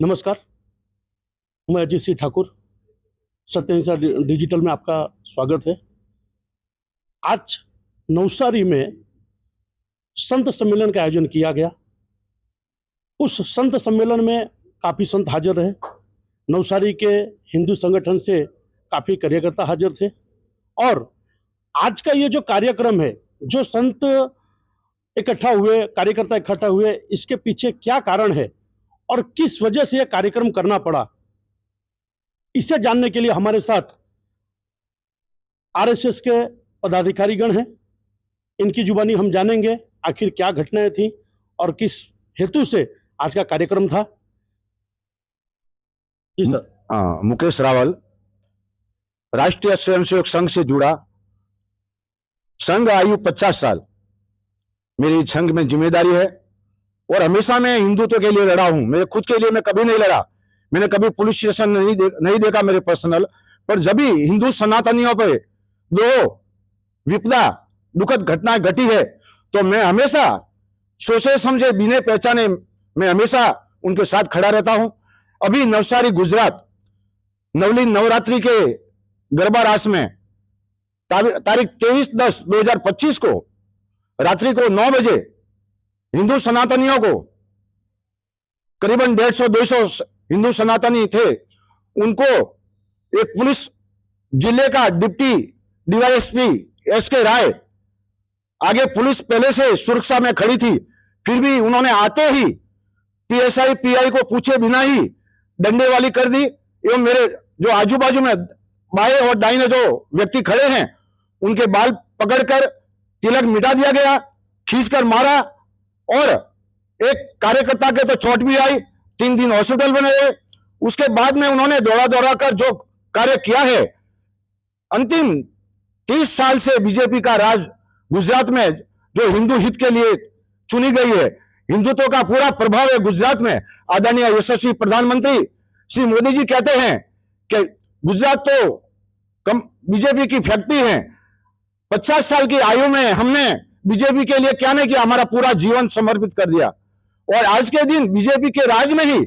नमस्कार, मैं अजीत सिंह ठाकुर, सत्यहिंसा डिजिटल में आपका स्वागत है। आज नवसारी में संत सम्मेलन का आयोजन किया गया। उस संत सम्मेलन में काफ़ी संत हाजिर रहे। नवसारी के हिंदू संगठन से काफ़ी कार्यकर्ता हाजिर थे और आज का ये जो कार्यक्रम है, जो संत इकट्ठा हुए, कार्यकर्ता इकट्ठा हुए, इसके पीछे क्या कारण है और किस वजह से यह कार्यक्रम करना पड़ा, इसे जानने के लिए हमारे साथ आरएसएस के पदाधिकारीगण हैं। इनकी जुबानी हम जानेंगे आखिर क्या घटनाएं थी और किस हेतु से आज का कार्यक्रम था। जी सर। मुकेश रावल, राष्ट्रीय स्वयंसेवक संघ से जुड़ा। संघ आयु 50 साल मेरी संघ में जिम्मेदारी है और हमेशा मैं हिंदुत्व के लिए लड़ा हूं। मेरे खुद के लिए मैं कभी नहीं लड़ा। मैंने कभी पुलिस स्टेशन नहीं देखा मेरे पर्सनल, पर जब भी हिंदू सनातनियों पर दो विपदा दुखद घटना घटी है तो मैं हमेशा सोचे समझे बिना पहचाने मैं हमेशा उनके साथ खड़ा रहता हूं। अभी नवसारी गुजरात नवली नवरात्रि के गरबा रास में तारीख 23/10/2025 को रात्रि को 9 बजे हिंदू सनातनियों को करीबन 150-200 हिंदू सनातनी थे, उनको एक पुलिस जिले का डिप्टी डीवाईएसपी एसके राय, आगे पुलिस पहले से सुरक्षा में खड़ी थी, फिर भी उन्होंने आते ही पीएसआई पीआई को पूछे बिना ही डंडे वाली कर दी एवं मेरे जो आजू बाजू में बाएं और दाहिने जो व्यक्ति खड़े हैं उनके बाल पकड़कर तिलक मिटा दिया गया, खींचकर मारा और एक कार्यकर्ता के तो चोट भी आई, 3 दिन हॉस्पिटल में रहे। उसके बाद में उन्होंने दौड़ा दौड़ा कर जो कार्य किया है, अंतिम 30 साल से बीजेपी का राज गुजरात में जो हिंदू हित के लिए चुनी गई है, हिंदुत्व का पूरा प्रभाव है गुजरात में। आदरणीय यशस्वी प्रधानमंत्री श्री मोदी जी कहते हैं कि गुजरात तो बीजेपी की फैक्ट्री है। 50 साल की आयु में हमने बीजेपी के लिए क्या नहीं किया, हमारा पूरा जीवन समर्पित कर दिया। और आज के दिन बीजेपी के राज में ही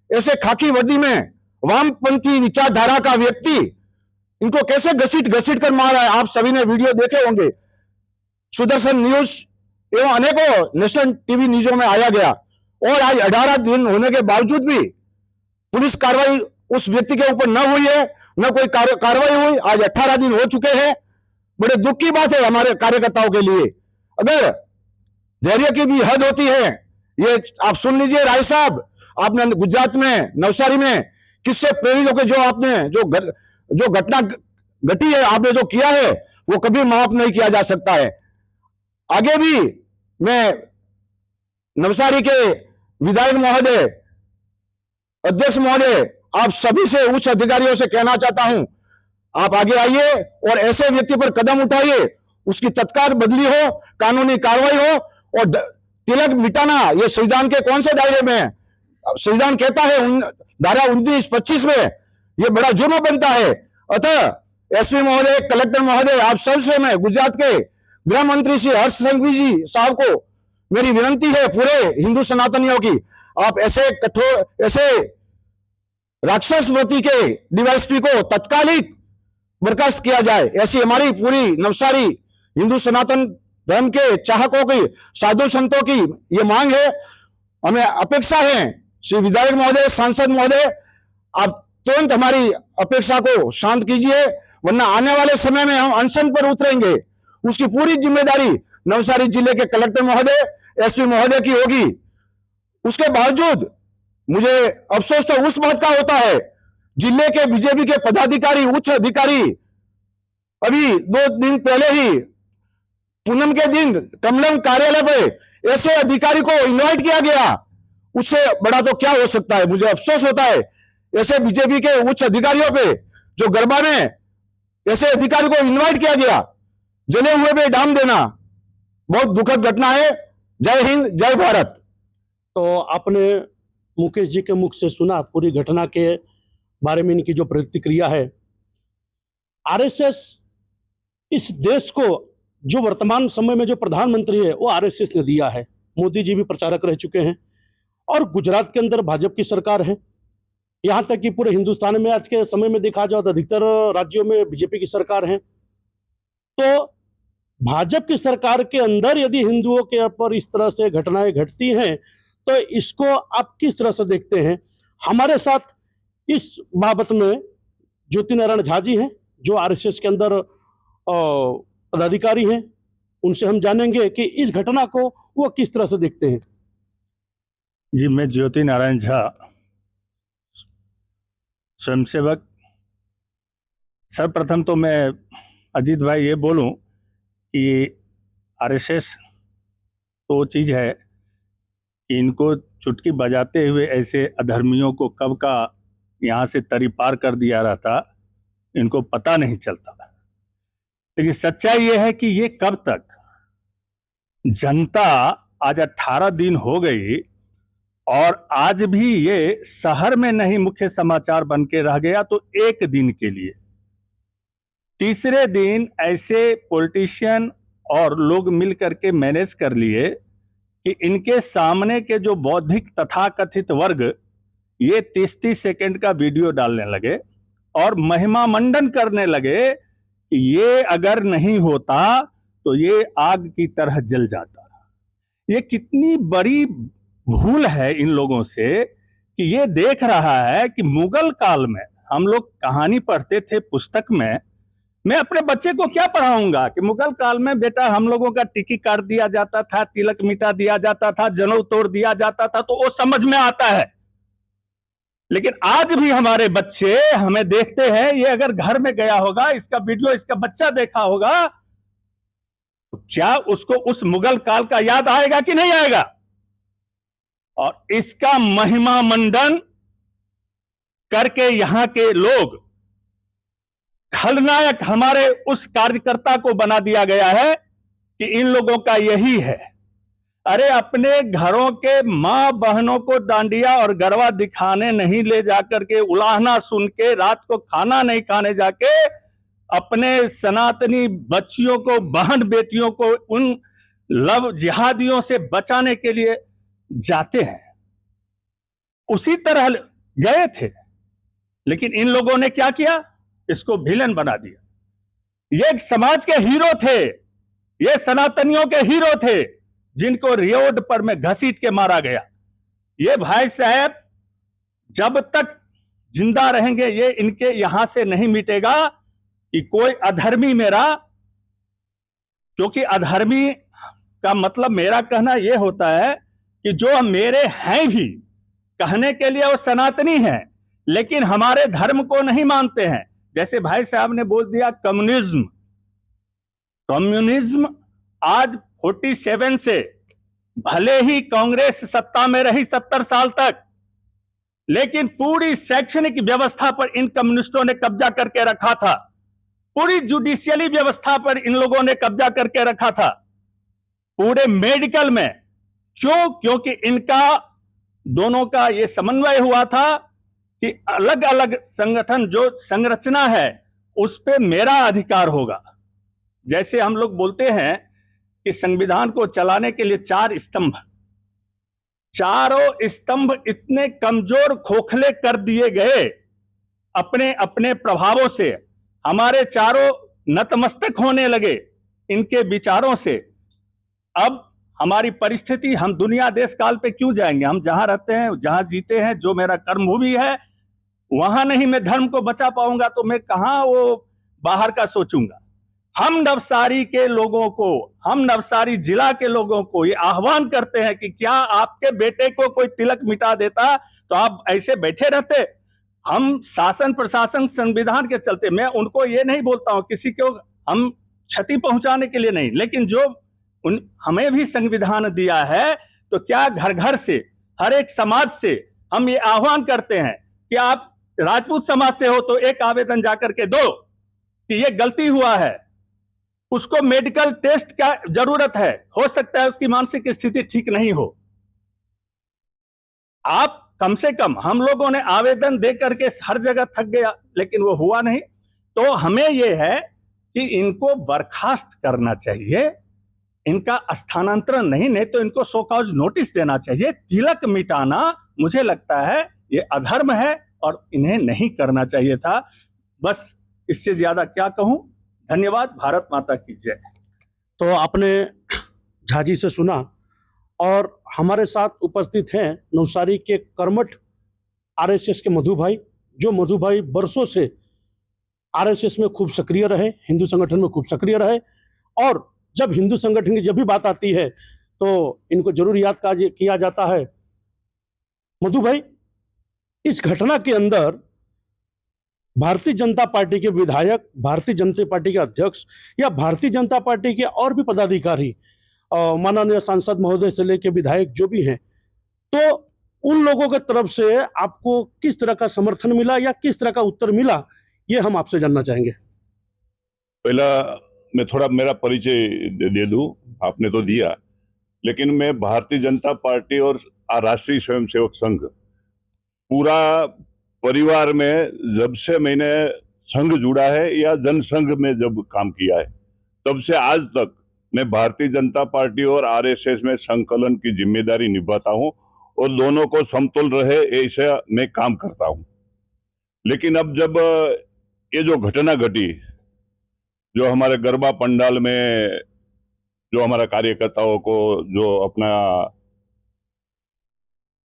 ऐसे खाकी वर्दी में वामपंथी विचारधारा का व्यक्ति इनको कैसे घसीट कर मार रहा है। आप सभी ने वीडियो देखे होंगे, सुदर्शन न्यूज एवं अनेकों नेशनल टीवी न्यूजों में आया गया। और आज 18 दिन होने के बावजूद भी पुलिस कार्रवाई उस व्यक्ति के ऊपर न हुई है, न कोई कार्रवाई हुई। आज 18 दिन हो चुके हैं। बड़े दुख की बात है हमारे कार्यकर्ताओं के लिए। अगर धैर्य की भी हद होती है, ये आप सुन लीजिए राय साहब, आपने गुजरात में नवसारी में किससे प्रेरित होकर जो आपने जो घटना घटी है, आपने जो किया है, वो कभी माफ नहीं किया जा सकता है। आगे भी मैं नवसारी के विधायक महोदय, अध्यक्ष महोदय, आप सभी से उच्च अधिकारियों से कहना चाहता हूं, आप आगे आइए और ऐसे व्यक्ति पर कदम उठाइए, उसकी तत्काल बदली हो, कानूनी कार्रवाई हो। और तिलक मिटाना ये संविधान के कौन से दायरे में है? संविधान कहता है धारा 19-25 में ये बड़ा जुर्म बनता है। अतः एसपी महोदय, कलेक्टर महोदय, आप सबसे मैं गुजरात के गृह मंत्री श्री हर्ष संघवी जी साहब को मेरी विनती है, पूरे हिंदू सनातनियों की, आप ऐसे कठोर, ऐसे राक्षसवती के डीवाईएसपी को तत्कालिक बर्खास्त किया जाए, ऐसी हमारी पूरी नवसारी हिंदू सनातन धर्म के चाहकों की, साधु संतों की ये मांग है। हमें अपेक्षा है श्री विधायक महोदय, सांसद महोदय, आप तुरंत हमारी अपेक्षा को शांत कीजिए, वरना आने वाले समय में हम अनशन पर उतरेंगे। उसकी पूरी जिम्मेदारी नवसारी जिले के कलेक्टर महोदय, एसपी महोदय की होगी। उसके बावजूद मुझे अफसोस तो उस बात का होता है, जिले के बीजेपी के पदाधिकारी, उच्च अधिकारी, अभी 2 दिन पहले ही पूनम के दिन कमलम कार्यालय पर ऐसे अधिकारी को इनवाइट किया गया, उससे बड़ा तो क्या हो सकता है। मुझे अफसोस होता है ऐसे बीजेपी के उच्च अधिकारियों पे, जो गरबा में ऐसे अधिकारी को इनवाइट किया गया, जले हुए पे डाम देना बहुत दुखद घटना है। जय हिंद, जय भारत। तो आपने मुकेश जी के मुख से सुना पूरी घटना के बारे में, इनकी जो प्रतिक्रिया है। आरएसएस इस देश को, जो वर्तमान समय में जो प्रधानमंत्री है, वो आरएसएस ने दिया है। मोदी जी भी प्रचारक रह चुके हैं और गुजरात के अंदर भाजपा की सरकार है। यहाँ तक कि पूरे हिंदुस्तान में आज के समय में देखा जाए तो अधिकतर राज्यों में बीजेपी की सरकार है। तो भाजपा की सरकार के अंदर यदि हिंदुओं के ऊपर इस तरह से घटनाएं घटती हैं तो इसको आप किस तरह से देखते हैं? हमारे साथ इस बाबत में ज्योति नारायण झा जी हैं, जो आरएसएस के अंदर पदाधिकारी हैं। उनसे हम जानेंगे कि इस घटना को वो किस तरह से देखते हैं। जी, मैं ज्योति नारायण झा, स्वयंसेवक। सर्वप्रथम तो मैं अजीत भाई ये बोलूं कि आरएसएस तो वो चीज़ है कि इनको चुटकी बजाते हुए ऐसे अधर्मियों को कब का यहाँ से तरी पार कर दिया रहता, इनको पता नहीं चलता। लेकिन सच्चाई ये है कि ये कब तक जनता, आज 18 दिन हो गई और आज भी ये शहर में नहीं मुख्य समाचार बन के रह गया तो एक दिन के लिए। तीसरे दिन ऐसे पॉलिटिशियन और लोग मिल करके मैनेज कर लिए कि इनके सामने के जो बौद्धिक तथाकथित वर्ग ये 30-30 सेकंड का वीडियो डालने लगे और महिमा मंडन करने लगे कि ये अगर नहीं होता तो ये आग की तरह जल जाता। ये कितनी बड़ी भूल है इन लोगों से कि ये देख रहा है कि मुगल काल में हम लोग कहानी पढ़ते थे पुस्तक में। मैं अपने बच्चे को क्या पढ़ाऊंगा कि मुगल काल में बेटा हम लोगों का टिकी काट दिया जाता था, तिलक मिटा दिया जाता था, जनेऊ तोड़ दिया जाता था, तो वो समझ में आता है। लेकिन आज भी हमारे बच्चे हमें देखते हैं, ये अगर घर में गया होगा, इसका वीडियो इसका बच्चा देखा होगा, तो क्या उसको उस मुगल काल का याद आएगा कि नहीं आएगा? और इसका महिमा मंडन करके यहां के लोग खलनायक हमारे उस कार्यकर्ता को बना दिया गया है कि इन लोगों का यही है। अरे अपने घरों के मां बहनों को डांडिया और गरबा दिखाने नहीं ले जाकर के, उलाहना सुन के, रात को खाना नहीं खाने जाके अपने सनातनी बच्चियों को, बहन बेटियों को उन लव जिहादियों से बचाने के लिए जाते हैं। उसी तरह गए थे, लेकिन इन लोगों ने क्या किया? इसको विलन बना दिया। ये समाज के हीरो थे, ये सनातनियों के हीरो थे, जिनको रोड पर में घसीट के मारा गया। ये भाई साहब जब तक जिंदा रहेंगे ये इनके यहां से नहीं मिटेगा कि कोई अधर्मी मेरा, क्योंकि अधर्मी का मतलब मेरा कहना यह होता है कि जो मेरे हैं भी कहने के लिए वो सनातनी हैं, लेकिन हमारे धर्म को नहीं मानते हैं। जैसे भाई साहब ने बोल दिया कम्युनिज्म, कम्युनिज्म आज 47 से, भले ही कांग्रेस सत्ता में रही 70 साल तक, लेकिन पूरी शैक्षणिक व्यवस्था पर इन कम्युनिस्टों ने कब्जा करके रखा था। पूरी जुडिशियली व्यवस्था पर इन लोगों ने कब्जा करके रखा था, पूरे मेडिकल में। क्यों? क्योंकि इनका दोनों का यह समन्वय हुआ था कि अलग अलग संगठन जो संरचना है उस पे मेरा अधिकार होगा। जैसे हम लोग बोलते हैं कि संविधान को चलाने के लिए 4 स्तंभ, चारों स्तंभ इतने कमजोर खोखले कर दिए गए अपने अपने प्रभावों से, हमारे चारों नतमस्तक होने लगे इनके विचारों से। अब हमारी परिस्थिति, हम दुनिया देश काल पे क्यों जाएंगे? हम जहां रहते हैं, जहां जीते हैं, जो मेरा कर्मभूमि है, वहां नहीं मैं धर्म को बचा पाऊंगा तो मैं कहां वो बाहर का सोचूंगा। हम नवसारी के लोगों को, हम नवसारी जिला के लोगों को ये आह्वान करते हैं कि क्या आपके बेटे को कोई तिलक मिटा देता तो आप ऐसे बैठे रहते? हम शासन प्रशासन संविधान के चलते, मैं उनको ये नहीं बोलता हूं किसी को हम क्षति पहुंचाने के लिए नहीं, लेकिन जो हमें भी संविधान दिया है, तो क्या घर घर से, हर एक समाज से हम ये आह्वान करते हैं कि आप राजपूत समाज से हो तो एक आवेदन जाकर के दो कि ये गलती हुआ है, उसको मेडिकल टेस्ट का जरूरत है, हो सकता है उसकी मानसिक स्थिति ठीक नहीं हो। आप कम से कम, हम लोगों ने आवेदन दे करके हर जगह थक गया, लेकिन वो हुआ नहीं। तो हमें यह है कि इनको बर्खास्त करना चाहिए, इनका स्थानांतरण नहीं तो इनको 100 कॉज नोटिस देना चाहिए। तिलक मिटाना मुझे लगता है ये अधर्म है और इन्हें नहीं करना चाहिए था। बस इससे ज्यादा क्या कहूं। धन्यवाद। भारत माता की जय। तो आपने झाजी से सुना, और हमारे साथ उपस्थित हैं नवसारी के कर्मठ आरएसएस के मधु भाई, जो मधु भाई बरसों से आरएसएस में खूब सक्रिय रहे, हिंदू संगठन में खूब सक्रिय रहे, और जब हिंदू संगठन की जब भी बात आती है तो इनको जरूर याद किया जाता है। मधु भाई, इस घटना के अंदर भारतीय जनता पार्टी के विधायक, भारतीय जनता पार्टी के अध्यक्ष या भारतीय जनता पार्टी के और भी पदाधिकारी, माननीय सांसद महोदय से लेकर विधायक जो भी हैं, तो उन लोगों की तरफ से आपको किस तरह का समर्थन मिला या किस तरह का उत्तर मिला, ये हम आपसे जानना चाहेंगे। पहला मैं थोड़ा मेरा परिचय दे दूं, आपने तो दिया, लेकिन मैं भारतीय जनता पार्टी और राष्ट्रीय स्वयंसेवक संघ पूरा परिवार में जब से मैंने संघ जुड़ा है या जनसंघ में जब काम किया है, तब से आज तक मैं भारतीय जनता पार्टी और आरएसएस में संकलन की जिम्मेदारी निभाता हूं और दोनों को समतोल रहे ऐसा मैं काम करता हूं। लेकिन अब जब ये जो घटना घटी, जो हमारे गरबा पंडाल में जो हमारा कार्यकर्ताओं को जो अपना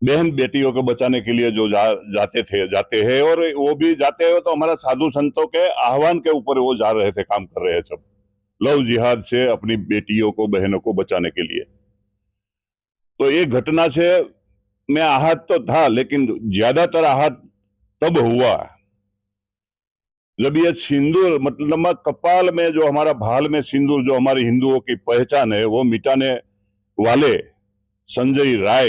बहन बेटियों को बचाने के लिए जो जाते हैं, और वो भी जाते हैं तो हमारा साधु संतों के आह्वान के ऊपर वो जा रहे थे, काम कर रहे हैं सब लव जिहाद से अपनी बेटियों को, बहनों को बचाने के लिए। तो ये घटना से मैं आहत तो था, लेकिन ज्यादातर आहत तब हुआ जब ये सिंदूर, मतलब कपाल में जो हमारा भाल में सिंदूर, जो हमारे हिंदुओं की पहचान है, वो मिटाने वाले संजय राय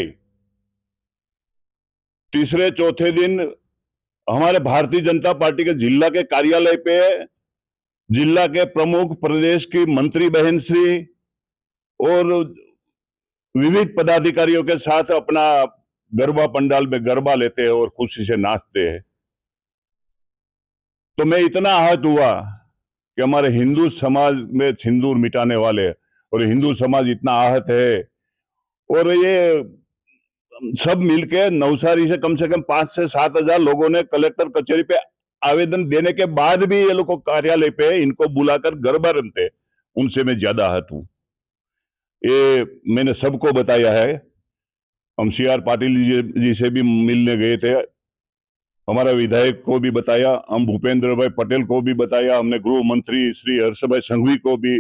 तीसरे चौथे दिन हमारे भारतीय जनता पार्टी के जिला के कार्यालय पे जिला के प्रमुख, प्रदेश की मंत्री बहन श्री और विविध पदाधिकारियों के साथ अपना गरबा पंडाल में गरबा लेते हैं और खुशी से नाचते हैं। तो मैं इतना आहत हुआ कि हमारे हिंदू समाज में सिंदूर मिटाने वाले और हिंदू समाज इतना आहत है, और ये सब मिलके नवसारी से कम 5 से 7 हजार लोगों ने कलेक्टर कचहरी पे आवेदन देने के बाद भी ये लोग को कार्यालय पे इनको बुलाकर गरबा रमते, उनसे मैं ज्यादा आहत हूं। ये मैंने सबको बताया है। हम CR पाटिल जी से भी मिलने गए थे, हमारा विधायक को भी बताया, हम भूपेंद्र भाई पटेल को भी बताया, हमने गृह मंत्री श्री हर्ष भाई संघवी को भी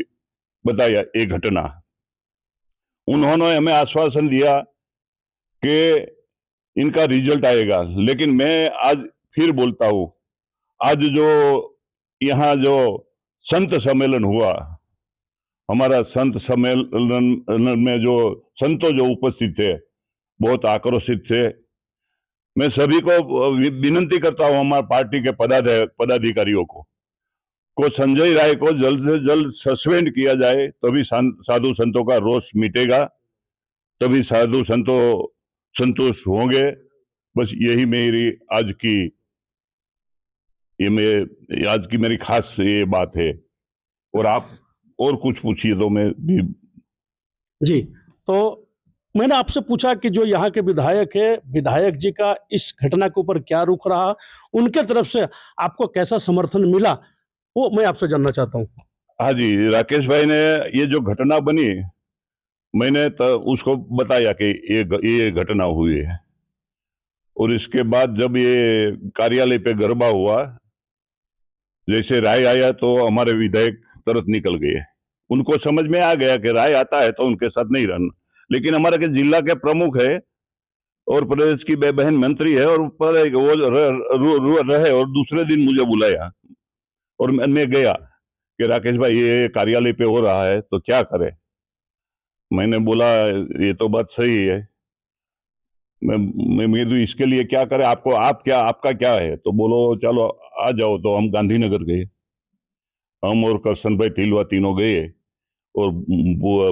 बताया ये घटना। उन्होंने हमें आश्वासन दिया कि इनका रिजल्ट आएगा, लेकिन मैं आज फिर बोलता हूं, आज जो यहाँ जो संत सम्मेलन हुआ, हमारा संत सम्मेलन में जो संतों जो उपस्थित थे बहुत आक्रोशित थे। मैं सभी को विनती करता हूं, हमारी पार्टी के पदाधिकारियों को संजय राय को जल्द से जल्द सस्पेंड किया जाए, तभी साधु संतों का रोष मिटेगा, तभी साधु संतों संतुष्ट होंगे। बस यही मेरी आज की मेरी खास ये बात है। और आप और कुछ पूछिए तो मैं भी। जी, तो मैंने आपसे पूछा कि जो यहाँ के विधायक है, विधायक जी का इस घटना के ऊपर क्या रुख रहा, उनके तरफ से आपको कैसा समर्थन मिला, वो मैं आपसे जानना चाहता हूँ। हाँ जी, राकेश भाई ने ये जो घटना बनी, मैंने उसको बताया कि ये घटना हुई है, और इसके बाद जब ये कार्यालय पे गरबा हुआ, जैसे राय आया तो हमारे विधायक तुरंत निकल गए। उनको समझ में आ गया कि राय आता है तो उनके साथ नहीं रहना, लेकिन हमारे के जिला के प्रमुख है और प्रदेश की बहन मंत्री है, और वो रहे, और दूसरे दिन मुझे बुलाया और मैं गया कि राकेश भाई ये कार्यालय पे हो रहा है तो क्या करे। मैंने बोला ये तो बात सही है, मैं तो इसके लिए क्या करे, आपका क्या है। तो बोलो चलो आ जाओ। तो हम गांधीनगर गए, हम और करसन भाई टिलवा तीनों गए, और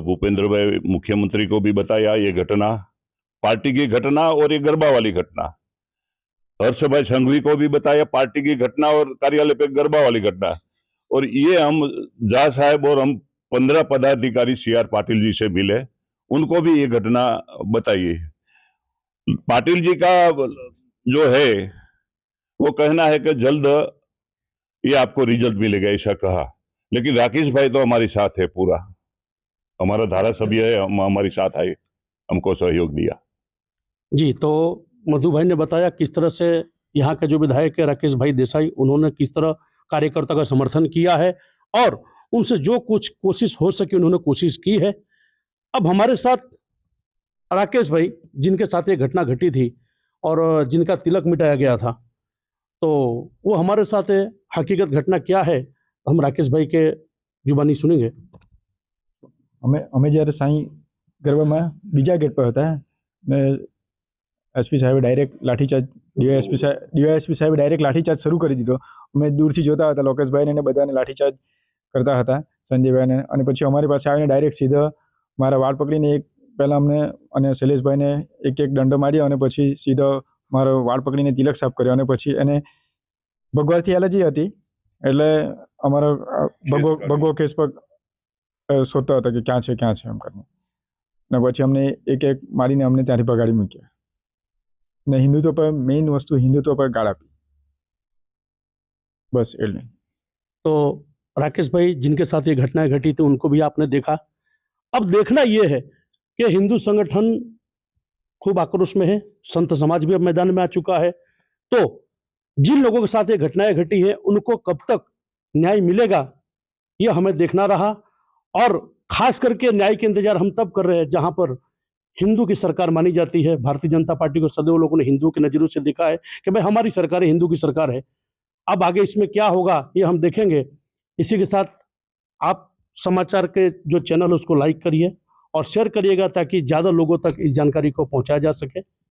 भूपेंद्र भाई मुख्यमंत्री को भी बताया ये घटना, पार्टी की घटना और ये गरबा वाली घटना। हर्ष भाई संघवी को भी बताया पार्टी की घटना और कार्यालय पे गरबा वाली घटना। और ये हम जा साहब और हम 15 पदाधिकारी CR पाटिल जी से मिले, उनको भी ये घटना बताइए। पाटिल जी का जो है वो कहना है कि जल्द ये आपको रिजल्ट मिलेगा, ऐसा कहा। लेकिन राकेश भाई तो हमारे साथ है पूरा, हमारा धारासभ्य है, हमारे साथ आए, हमको सहयोग दिया। जी, तो मधु भाई ने बताया किस तरह से यहाँ के जो विधायक है राकेश भाई देसाई, उन्होंने किस तरह कार्यकर्ता का समर्थन किया है और उनसे जो कुछ कोशिश हो सके उन्होंने कोशिश की है। अब हमारे साथ राकेश भाई, जिनके साथ ये घटना घटी थी और जिनका तिलक मिटाया गया था, तो वो हमारे साथ है। हकीकत घटना क्या है हम राकेश भाई के जुबानी सुनेंगे। અમે જ્યારે સાંઈ ગરબામાં બીજા ગેટ પર હતા ને એસપી સાહેબે ડાયરેક્ટ લાઠીચાર્જ ડીવાયએસપી સાહેબે ડાયરેક્ટ લાઠીચાર્જ શરૂ કરી દીધો. અમે દૂરથી જોતા હતા, લોકેશભાઈને ને બધાને લાઠીચાર્જ કરતા હતા, સંજયભાઈને. અને પછી અમારી પાસે આવીને ડાયરેક્ટ સીધા મારા વાળ પકડીને એક પહેલાં અમને અને શૈલેષભાઈને એક એક દંડો માર્યો અને પછી સીધો મારો વાળ પકડીને તિલક સાફ કર્યો. અને પછી એને ભગવાથી એલર્જી હતી એટલે અમારો ભગવો કેસ પર શોધતો હતો કે ક્યાં છે એમ કરીને. ને પછી અમને એક એક મારીને અમને ત્યાંથી ભગાડી મૂક્યા ને હિન્દુત્વ પર મેઇન વસ્તુ હિન્દુત્વ પર ગાળ આપી. બસ એટલે. तो राकेश भाई जिनके साथ ये घटनाएं घटी थी उनको भी आपने देखा। अब देखना ये है कि हिंदू संगठन खूब आक्रोश में है, संत समाज भी अब मैदान में आ चुका है। तो जिन लोगों के साथ ये घटनाएं घटी हैं उनको कब तक न्याय मिलेगा ये हमें देखना रहा। और खास करके न्याय के इंतजार हम तब कर रहे हैं जहां पर हिंदू की सरकार मानी जाती है। भारतीय जनता पार्टी को सदैव लोगों ने हिंदू की नजरों से देखा है कि भाई हमारी सरकार है, हिंदू की सरकार है। अब आगे इसमें क्या होगा ये हम देखेंगे। इसी के साथ आप समाचार के जो चैनल उसको लाइक करिए और शेयर करिएगा ताकि ज़्यादा लोगों तक इस जानकारी को पहुंचाया जा सके।